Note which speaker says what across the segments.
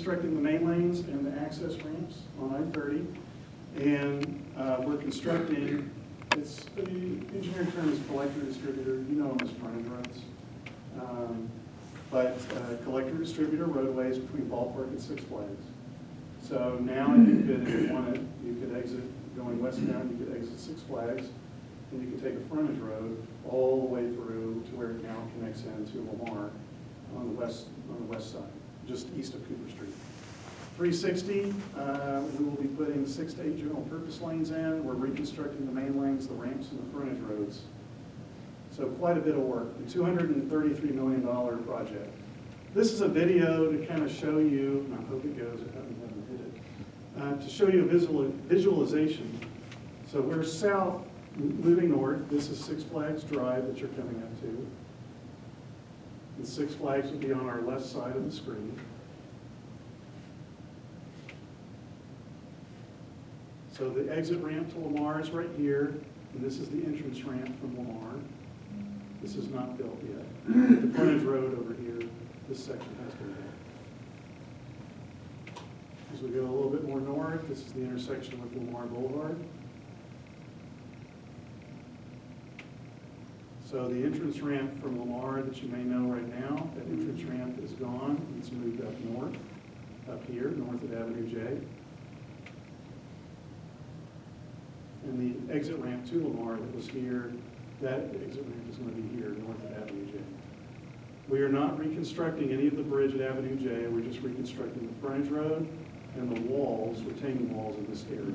Speaker 1: Constructing the main lanes and the access ramps on I-30, and we're constructing, the engineering term is collector distributor, you know them as frontage roads, but collector distributor roadways between Ballpark and Six Flags. So now you could, if you wanted, you could exit going westbound, you could exit Six Flags, and you could take a frontage road all the way through to where it now connects into Lamar on the west side, just east of Cooper Street. 360, we will be putting 6 to 8 general purpose lanes in. We're reconstructing the main lanes, the ramps, and the frontage roads. So quite a bit of work. A $233 million project. This is a video to kind of show you, and I hope it goes, I haven't hit it, to show you a visualization. So we're south, moving north. This is Six Flags Drive that you're coming up to. And Six Flags will be on our left side of the screen. So the exit ramp to Lamar is right here, and this is the entrance ramp from Lamar. This is not built yet. The frontage road over here, this section has been built. As we go a little bit more north, this is the intersection with Lamar Boulevard. So the entrance ramp from Lamar that you may know right now, that entrance ramp is gone. It's moved up north, up here, north of Avenue J. And the exit ramp to Lamar that was here, that exit ramp is going to be here, north of Avenue J. We are not reconstructing any of the bridge at Avenue J. We're just reconstructing the frontage road and the walls, retaining walls in this area.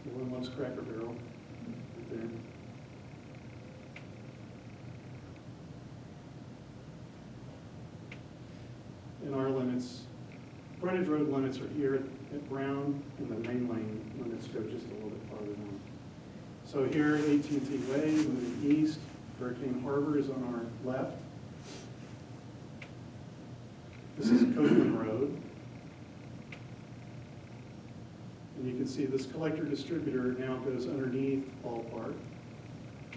Speaker 1: Everyone loves Cracker Barrel right there. And our limits, frontage road limits are here at Brown, and the main lane limits go just a little bit farther down. So here at AT&T Way, moving east, Hurricane Harbor is on our left. This is Copeland Road. And you can see this collector distributor now goes underneath Ballpark.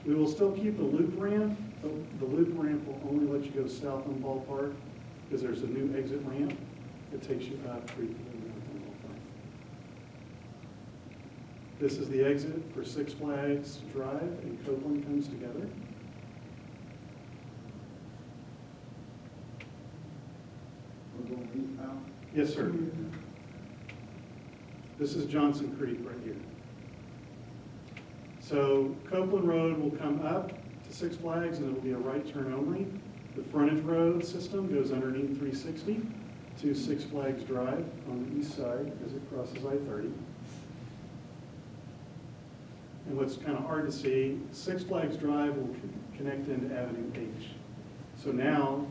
Speaker 1: We will still keep the loop ramp, but the loop ramp will only let you go south on Ballpark because there's a new exit ramp that takes you up 3 kilometers on Ballpark. This is the exit for Six Flags Drive, and Copeland comes together.
Speaker 2: We're going east now?
Speaker 1: Yes, sir. This is Johnson Creek right here. So Copeland Road will come up to Six Flags, and it will be a right turn only. The frontage road system goes underneath 360 to Six Flags Drive on the east side as it crosses I-30. And what's kind of hard to see, Six Flags Drive will connect into Avenue H. So now,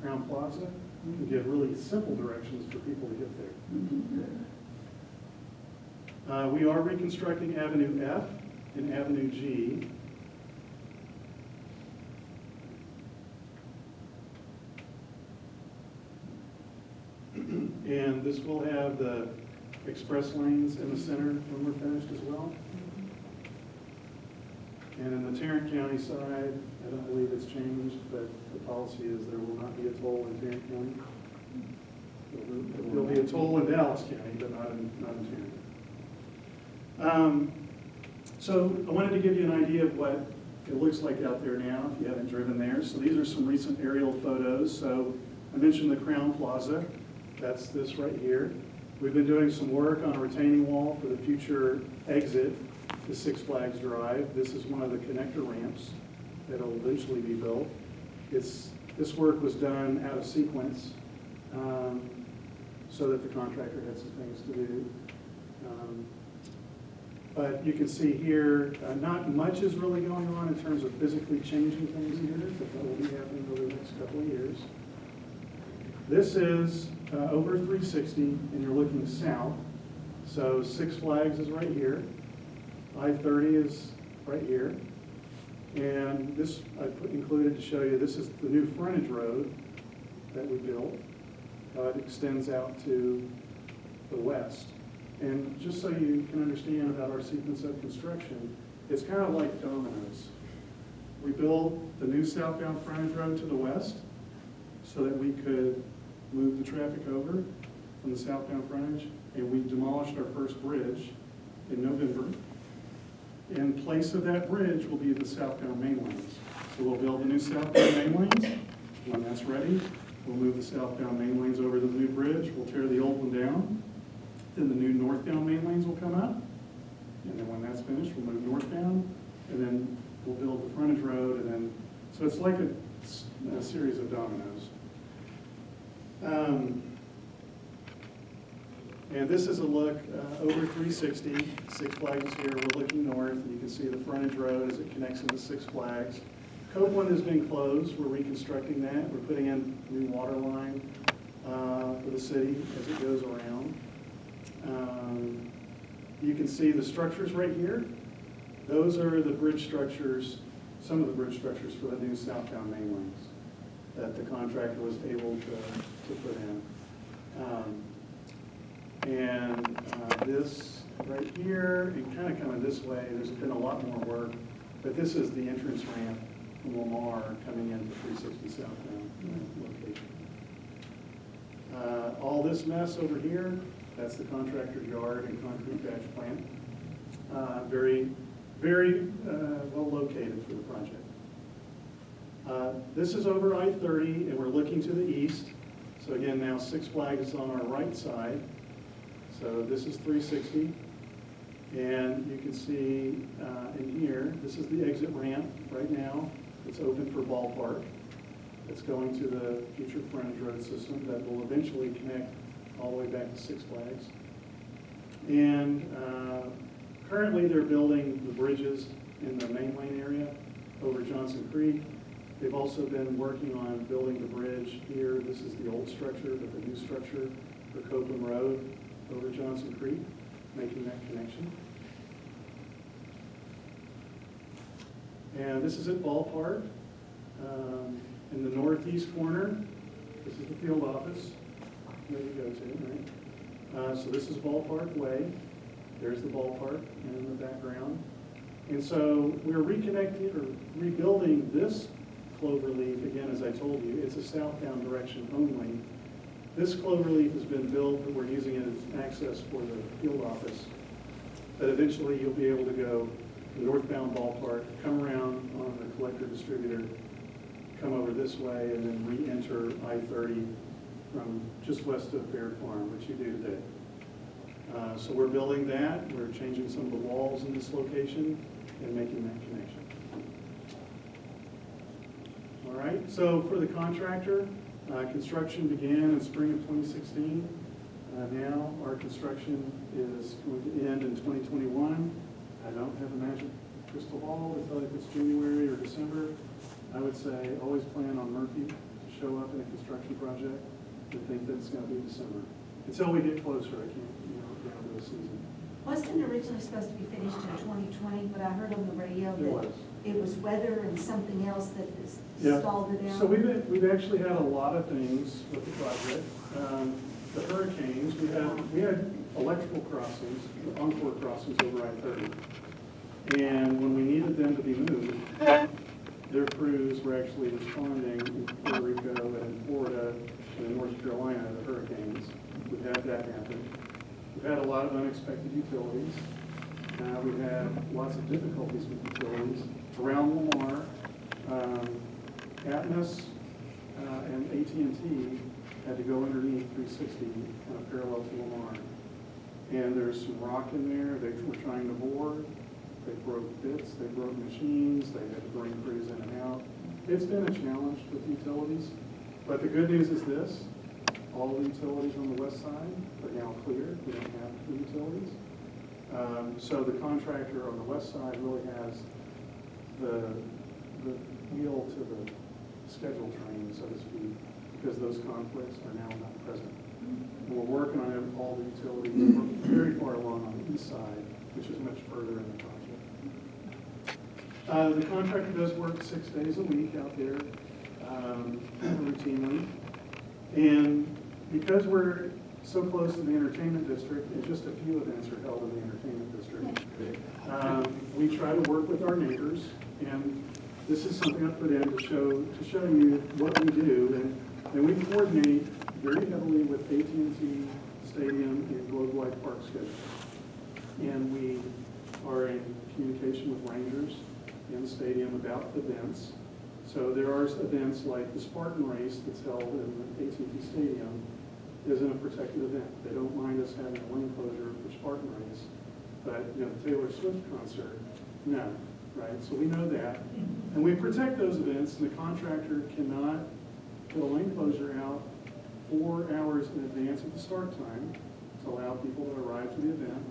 Speaker 1: Crown Plaza can give really simple directions for people to get there. We are reconstructing Avenue F and Avenue G. And this will have the express lanes in the center when we're finished as well. And in the Tarrant County side, I don't believe it's changed, but the policy is there will not be a toll in Tarrant County. There'll be a toll in Dallas County, but not in Tarrant. So I wanted to give you an idea of what it looks like out there now if you haven't driven there. So these are some recent aerial photos. So I mentioned the Crown Plaza. That's this right here. We've been doing some work on a retaining wall for the future exit to Six Flags Drive. This is one of the connector ramps that will eventually be built. This work was done out of sequence so that the contractor had some things to do. But you can see here, not much is really going on in terms of physically changing things here, but that will be happening over the next couple of years. This is over 360, and you're looking south. So Six Flags is right here. I-30 is right here. And this I included to show you, this is the new frontage road that we built. It extends out to the west. And just so you can understand about our sequence of construction, It's kind of like dominoes. We built the new southbound frontage road to the west so that we could move the traffic over from the southbound frontage, and we demolished our first bridge in November. In place of that bridge will be the southbound main lanes. So we'll build the new southbound main lanes. When that's ready, we'll move the southbound main lanes over to the new bridge. We'll tear the old one down. Then the new northbound main lanes will come up. And then when that's finished, we'll move northbound. And then we'll build the frontage road. And then, so it's like a series of dominoes. And this is a look over 360. Six Flags is here. We're looking north, and you can see the frontage road as it connects into Six Flags. Copeland has been closed. We're reconstructing that. We're putting in a new water line for the city as it goes around. You can see the structures right here. Those are the bridge structures, some of the bridge structures for the new southbound main lanes that the contractor was able to put in. This right here, and kind of coming this way, there's been a lot more work, but this is the entrance ramp from Lamar coming into 360 southbound location. All this mess over here, that's the contractor yard and concrete batch plant. Very well located for the project. This is over I-30, and we're looking to the east. So again, now Six Flags is on our right side. So this is 360. And you can see in here, this is the exit ramp right now. It's open for ballpark. It's going to the future frontage road system that will eventually connect all the way back to Six Flags. And currently they're building the bridges in the main lane area over Johnson Creek. They've also been working on building the bridge here. This is the old structure, but the new structure for Copeland Road over Johnson Creek, making that connection. And this is at Ballpark. In the northeast corner, this is the field office where you go to, right? So this is Ballpark Way. There's the ballpark in the background. And so we're reconnecting or rebuilding this cloverleaf, again, as I told you, it's a southbound direction only. This cloverleaf has been built, but we're using it as access for the field office. But eventually you'll be able to go to northbound Ballpark, come around on the collector distributor, come over this way, and then re-enter I-30 from just west of Bear Farm, which you do today. So we're building that. We're changing some of the walls in this location and making that connection. All right, so for the contractor, construction began in spring of 2016. Now our construction is going to end in 2021. I don't have a magic crystal ball to tell you if it's January or December. I would say always plan on Murphy to show up in a construction project and think that it's going to be December. Until we get closer, I can't, down to the season.
Speaker 3: Wasn't it originally supposed to be finished in 2020, but I heard on the radio that it was weather and something else that stalled it out?
Speaker 1: So we've actually had a lot of things with the project. The hurricanes, we had electrical crossings, encore crossings over I-30. And when we needed them to be moved, their crews were actually responding in Puerto Rico and in Florida and in North Carolina to the hurricanes. We've had that happen. We've had a lot of unexpected utilities. We've had lots of difficulties with utilities. Around Lamar, Atmos and AT&T had to go underneath 360 parallel to Lamar. And there's some rock in there. They were trying to bore. They broke bits. They broke machines. They had to bring crews in and out. It's been a challenge with utilities. But the good news is this. All the utilities on the west side are now clear. We don't have the utilities. So the contractor on the west side really has the wheel to the schedule train, so to speak, because those conflicts are now not present. And we're working on all the utilities. We're very far along on the east side, which is much further in the project. The contractor does work 6 days a week out there routinely. And because we're so close to the entertainment district, and just a few events are held in the entertainment district. We try to work with our neighbors, and this is something I put in to show you what we do, and we coordinate very heavily with AT&T Stadium and Globe Life Park schedule. And we are in communication with rangers in the stadium about events. So there are events like the Spartan race that's held in the AT&T Stadium isn't a protected event. They don't mind us having a lane closure for Spartan race, but the Taylor Swift concert, no, right? So we know that, and we protect those events. And the contractor cannot put a lane closure out 4 hours in advance of the start time to allow people to arrive to the event.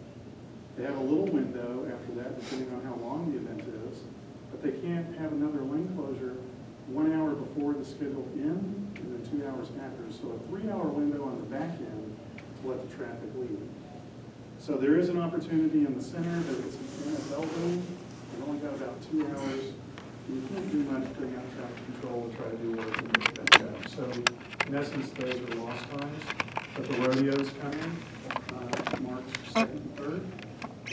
Speaker 1: They have a little window after that, depending on how long the event is, but they can't have another lane closure 1 hour before the scheduled end and then 2 hours after. So a 3-hour window on the back end to let the traffic leave. So there is an opportunity in the center, but it's an NFL room. We've only got about 2 hours. You can't do much putting out traffic control to try to do work and things like that. So in essence, those are lost times. But the rodeos coming March 2nd and 3rd.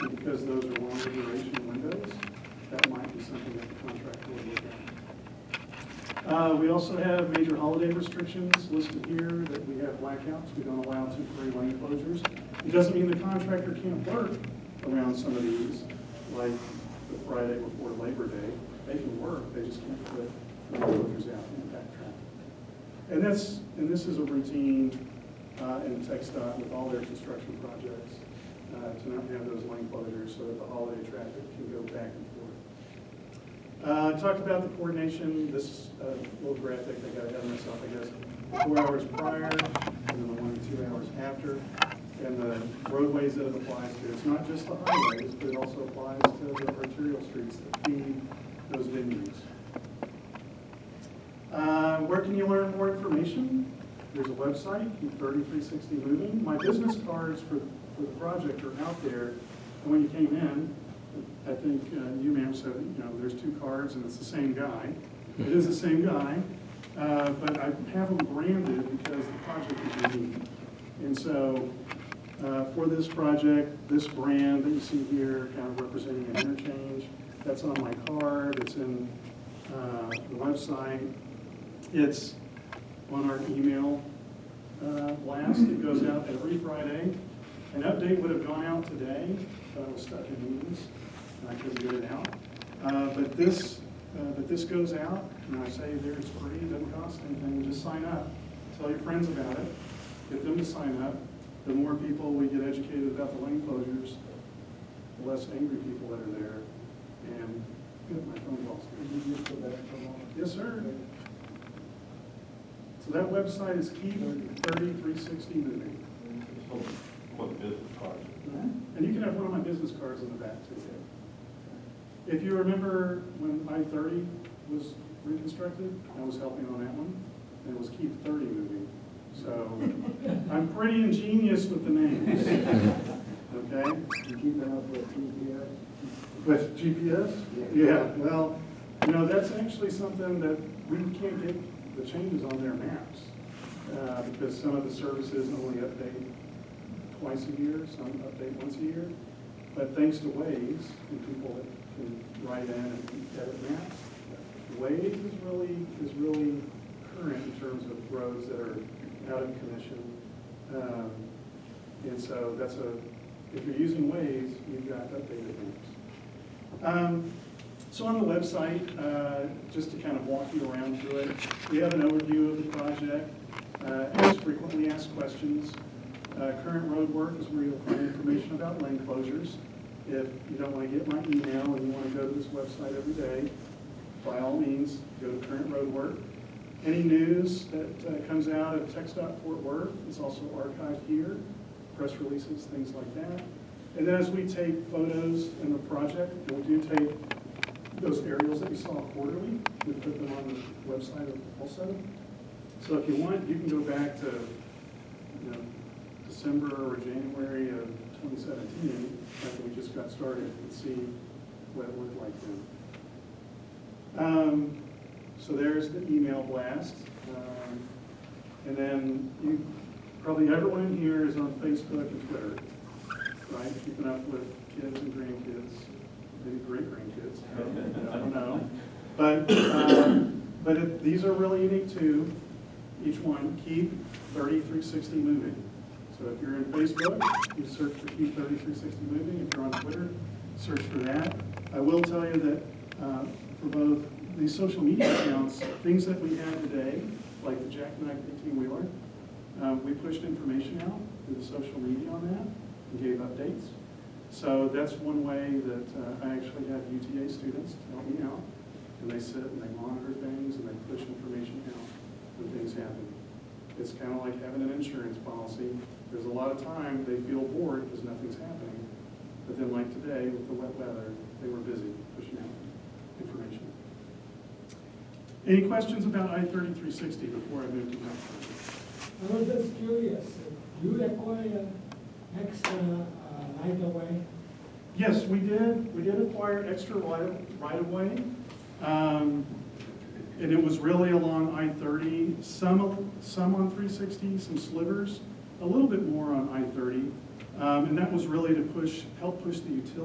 Speaker 1: And because those are longer duration windows, that might be something that the contractor would look at. We also have major holiday restrictions listed here that we have blackouts. We don't allow temporary lane closures. It doesn't mean the contractor can't work around some of these, like the Friday before Labor Day. They can work, they just can't put lane closures out and impact traffic. And this is a routine in TxDOT with all their construction projects to not have those lane closures so that the holiday traffic can go back and forth. I talked about the coordination. This is a little graphic. I got ahead of myself, I guess. 4 hours prior, and then the 1 to 2 hours after, and the roadways that it applies to. It's not just the highways, but it also applies to the arterial streets that feed those venues. Where can you learn more information? There's a website, 3360 Moving. My business cards for the project are out there. And when you came in, I think you, ma'am, said, there's 2 cards and it's the same guy. It is the same guy, but I have them branded because the project is unique. And so for this project, this brand that you see here, kind of representing an interchange, that's on my card. It's in the website. It's on our email blast. It goes out every Friday. An update would have gone out today, but I was stuck in meetings and I couldn't get it out. But this goes out, and I say there it's free, it doesn't cost anything. Just sign up. Tell your friends about it. Get them to sign up. The more people we get educated about the lane closures, the less angry people that are there. And my phone calls. Yes, sir. So that website is Keep 3360 Moving.
Speaker 4: What business cards?
Speaker 1: And you can have one of my business cards in the back too. If you remember when I-30 was reconstructed, I was helping on that one, and it was Keep 30 Moving. So I'm pretty ingenious with the names. Okay?
Speaker 2: You keep up with GPS?
Speaker 1: With GPS? Yeah, well, that's actually something that we can't get the changes on their maps because some of the services only update twice a year, some update once a year. But thanks to Waze and people that can write in and edit maps, Waze is really current in terms of roads that are out of commission. And so if you're using Waze, you've got updated maps. So on the website, just to kind of walk you around through it, we have an overview of the project, ask frequently asked questions. Current road work is where you'll find information about lane closures. If you don't want to get my email and you want to go to this website every day, by all means, go to current road work. Any news that comes out of TxDOT Fort Worth is also archived here, press releases, things like that. And then as we take photos in the project, and we do take those aerials that you saw quarterly, we put them on the website also. So if you want, you can go back to December or January of 2017, after we just got started, and see what it looked like then. So there's the email blast. And then Probably everyone in here is on Facebook and Twitter, right? Keeping up with kids and grandkids, maybe great-grandkids, I don't know. But these are really unique too. Each one, Keep 3360 Moving. So if you're in Facebook, you search for Keep 3360 Moving. If you're on Twitter, search for that. I will tell you that for both these social media accounts, things that we have today, like the Jackknife 18-wheeler, we pushed information out through the social media on that and gave updates. So that's one way that I actually have UTA students help me out. And they sit and they monitor things and they push information out when things happen. It's kind of like having an insurance policy. There's a lot of time they feel bored because nothing's happening. But then like today with the wet weather, they were busy pushing out information. Any questions about I-3360 before I move to the next one?
Speaker 2: I was just curious, do you require extra right of way?
Speaker 1: Yes, we did. We did acquire extra right-of-way. And it was really along I-30, some on 360, some slivers, a little bit more on I-30. And that was really to help push the utility